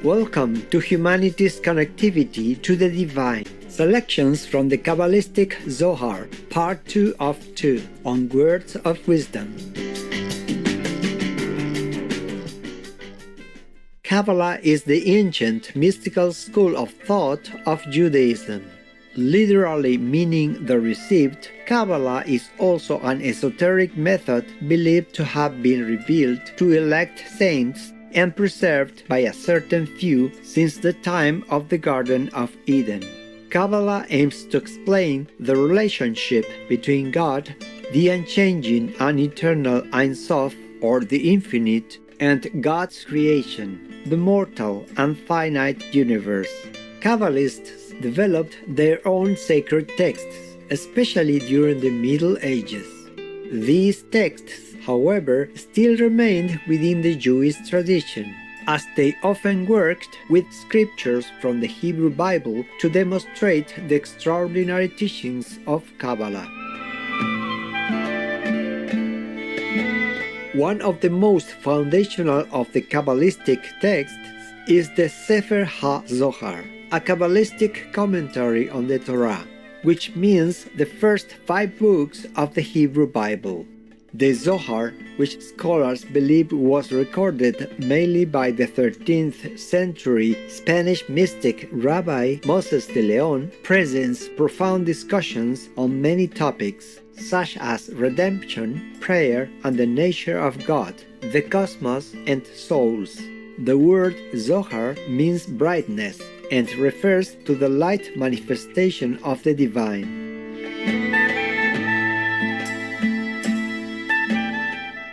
Welcome to humanity's connectivity to the divine. Selections from the Kabbalistic Zohar, Part 2 of 2, on Words of Wisdom. Kabbalah is the ancient mystical school of thought of Judaism. Literally meaning the received, Kabbalah is also an esoteric method believed to have been revealed to elect saints and preserved by a certain few since the time of the Garden of Eden. Kabbalah aims to explain the relationship between God, the unchanging and eternal Ein Sof, or the infinite, and God's creation, the mortal and finite universe. Kabbalists developed their own sacred texts, especially during the Middle Ages. These texts, however, still remained within the Jewish tradition, as they often worked with scriptures from the Hebrew Bible to demonstrate the extraordinary teachings of Kabbalah. One of the most foundational of the Kabbalistic texts is the Sefer HaZohar, a Kabbalistic commentary on the Torah, which means the first 5 books of the Hebrew Bible. The Zohar, which scholars believe was recorded mainly by the 13th century Spanish mystic Rabbi Moses de Leon, presents profound discussions on many topics, such as redemption, prayer, and the nature of God, the cosmos, and souls. The word Zohar means brightness and refers to the light manifestation of the divine.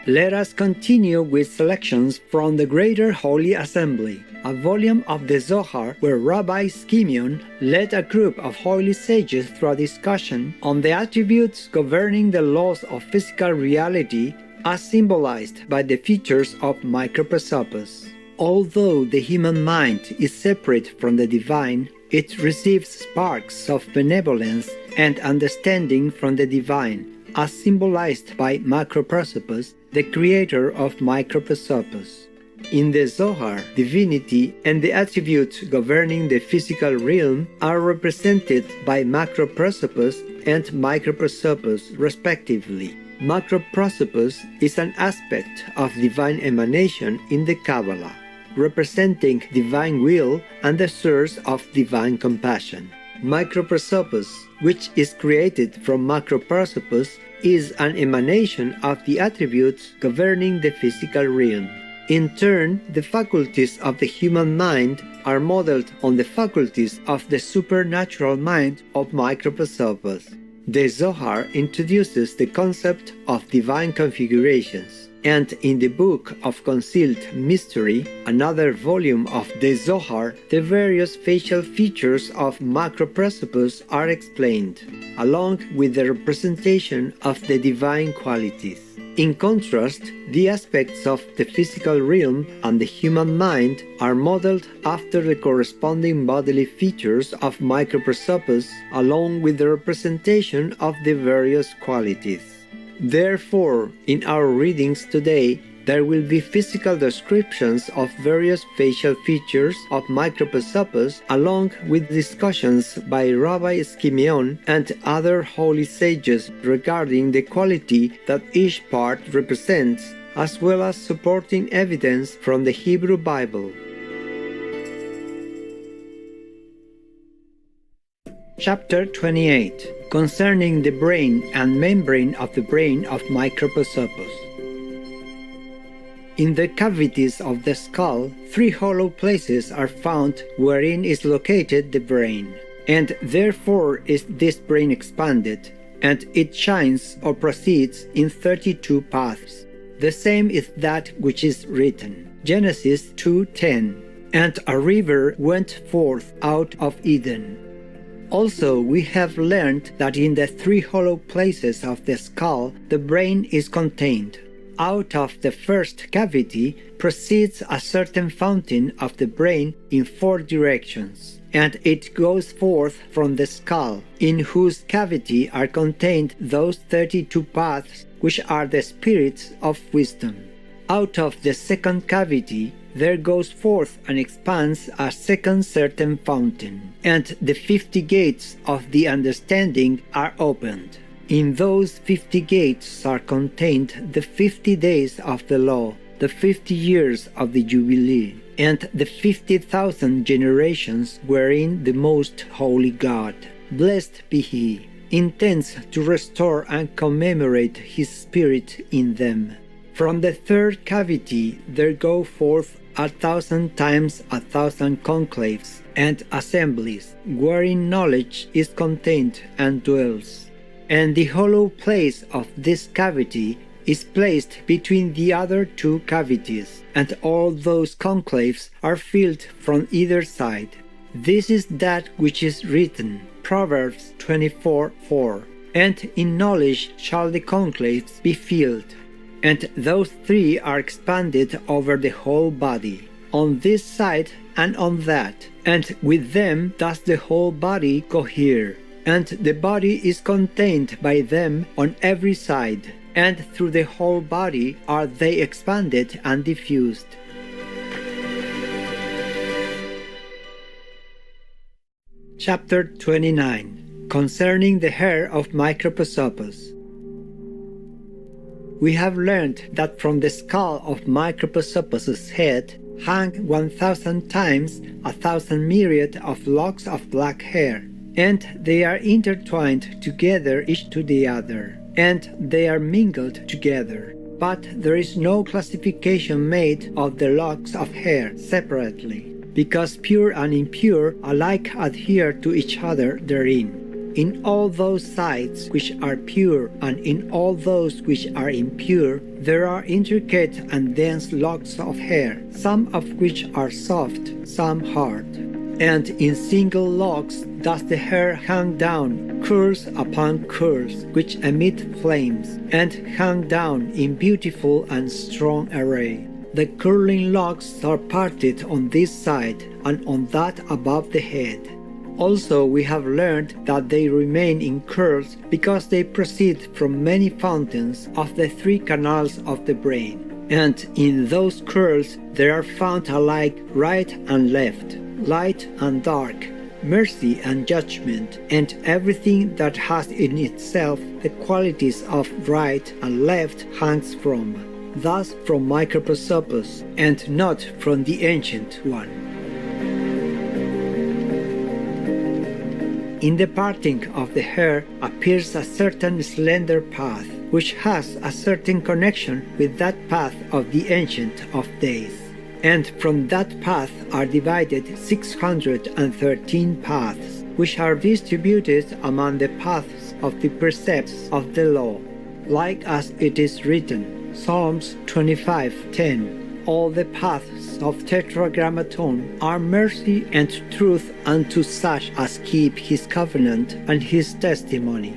Let us continue with selections from the Greater Holy Assembly, a volume of the Zohar where Rabbi Simeon led a group of holy sages through a discussion on the attributes governing the laws of physical reality as symbolized by the features of microprosopos. Although the human mind is separate from the divine, it receives sparks of benevolence and understanding from the divine, as symbolized by macroprosopos, the creator of microprosopos. In the Zohar, divinity and the attributes governing the physical realm are represented by macroprosopos and microprosopos respectively. Macroprosopos is an aspect of divine emanation in the Kabbalah, representing divine will and the source of divine compassion. Microprosopos, which is created from macroprosopos, is an emanation of the attributes governing the physical realm. In turn, the faculties of the human mind are modeled on the faculties of the supernatural mind of microprosopos. The Zohar introduces the concept of divine configurations, and in the Book of Concealed Mystery, another volume of the Zohar, the various facial features of macroprosopos are explained, along with the representation of the divine qualities. In contrast, the aspects of the physical realm and the human mind are modeled after the corresponding bodily features of microprosopos, along with the representation of the various qualities. Therefore, in our readings today, there will be physical descriptions of various facial features of microprosopos, along with discussions by Rabbi Simeon and other holy sages regarding the quality that each part represents, as well as supporting evidence from the Hebrew Bible. Chapter 28, concerning the brain and membrane of the brain of microprosopos. In the cavities of the skull, 3 hollow places are found wherein is located the brain, and therefore is this brain expanded, and it shines or proceeds in 32 paths. The same is that which is written, Genesis 2:10, and a river went forth out of Eden. Also, we have learned that in the 3 hollow places of the skull, the brain is contained. Out of the first cavity proceeds a certain fountain of the brain in 4 directions, and it goes forth from the skull, in whose cavity are contained those 32 paths which are the spirits of wisdom. Out of the second cavity there goes forth and expands a second certain fountain, and the 50 gates of the understanding are opened. In those 50 gates are contained the 50 days of the law, the 50 years of the Jubilee, and the 50,000 generations wherein the most holy God, blessed be He, intends to restore and commemorate His Spirit in them. From the third cavity there go forth 1,000 times 1,000 conclaves and assemblies, wherein knowledge is contained and dwells. And the hollow place of this cavity is placed between the other two cavities, and all those conclaves are filled from either side. This is that which is written, Proverbs 24:4, and in knowledge shall the conclaves be filled. And those three are expanded over the whole body, on this side and on that, and with them does the whole body cohere, and the body is contained by them on every side, and through the whole body are they expanded and diffused. Chapter 29. Concerning the hair of Microprosopus. We have learned that from the skull of Microprosopus' head hang 1,000 times 1,000 myriad of locks of black hair, and they are intertwined together each to the other, and they are mingled together. But there is no classification made of the locks of hair separately, because pure and impure alike adhere to each other therein. In all those sides which are pure and in all those which are impure, there are intricate and dense locks of hair, some of which are soft, some hard. And in single locks does the hair hang down, curls upon curls, which emit flames, and hang down in beautiful and strong array. The curling locks are parted on this side and on that above the head. Also we have learned that they remain in curls because they proceed from many fountains of the three canals of the brain. And in those curls there are found alike right and left, light and dark, mercy and judgment, and everything that has in itself the qualities of right and left hangs from, thus from Microprosopus, and not from the Ancient One. In the parting of the hair appears a certain slender path, which has a certain connection with that path of the Ancient of Days. And from that path are divided 613 paths, which are distributed among the paths of the precepts of the law, like as it is written, Psalms 25:10. All the paths of Tetragrammaton are mercy and truth unto such as keep his covenant and his testimony.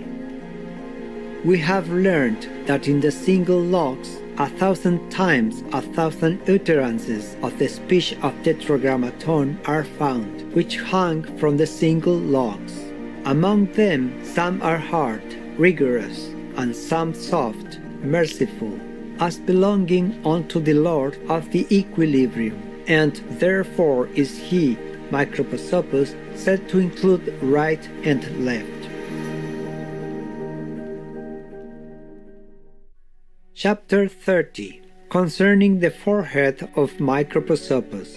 We have learned that in the single locks 1,000 times 1,000 utterances of the speech of Tetragrammaton are found, which hang from the single locks. Among them some are hard, rigorous, and some soft, merciful, as belonging unto the Lord of the equilibrium, and therefore is he, Microprosopus, said to include right and left. Chapter 30. Concerning the forehead of Microprosopus.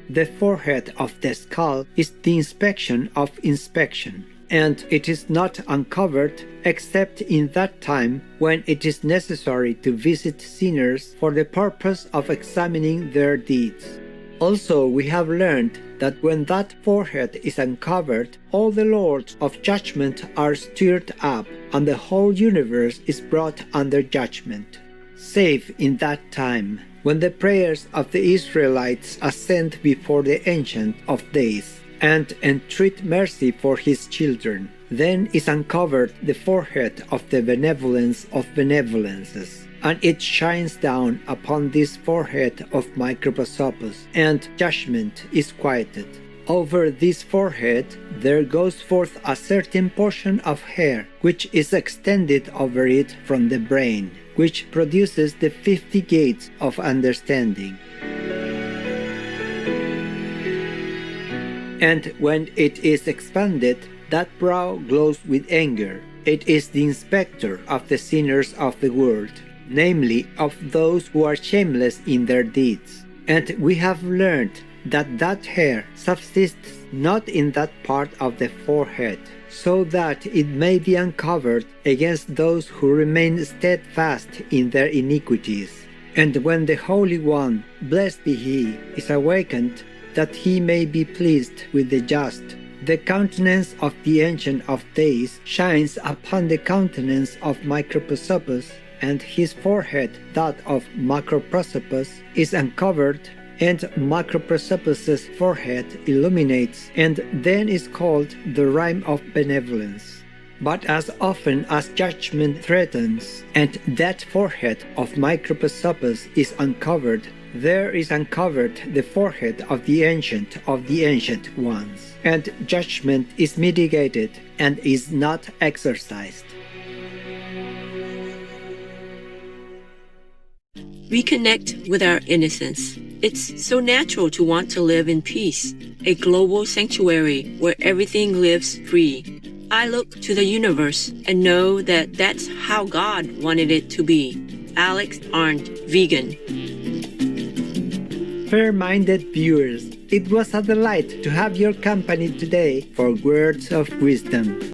The forehead of the skull is the inspection of inspection, and it is not uncovered except in that time when it is necessary to visit sinners for the purpose of examining their deeds. Also we have learned that when that forehead is uncovered, all the lords of judgment are stirred up, and the whole universe is brought under judgment, save in that time when the prayers of the Israelites ascend before the Ancient of Days, and entreat mercy for his children. Then is uncovered the forehead of the benevolence of benevolences, and it shines down upon this forehead of Microprosopus, and judgment is quieted. Over this forehead there goes forth a certain portion of hair, which is extended over it from the brain, which produces the 50 gates of understanding. And when it is expanded, that brow glows with anger. It is the inspector of the sinners of the world, namely of those who are shameless in their deeds. And we have learned that hair subsists not in that part of the forehead, so that it may be uncovered against those who remain steadfast in their iniquities. And when the Holy One, blessed be He, is awakened, that He may be pleased with the just, the countenance of the Ancient of Days shines upon the countenance of Microprosopus, and his forehead, that of Macroprosopus, is uncovered, and Macroprosopus's forehead illuminates, and then is called the rime of benevolence. But as often as judgment threatens, and that forehead of Microprosopus is uncovered, there is uncovered the forehead of the Ancient Ones, and judgment is mitigated and is not exercised. Reconnect with our innocence. It's so natural to want to live in peace, a global sanctuary where everything lives free. I look to the universe and know that that's how God wanted it to be. Alex aren't vegan. Fair-minded viewers, it was a delight to have your company today for Words of Wisdom.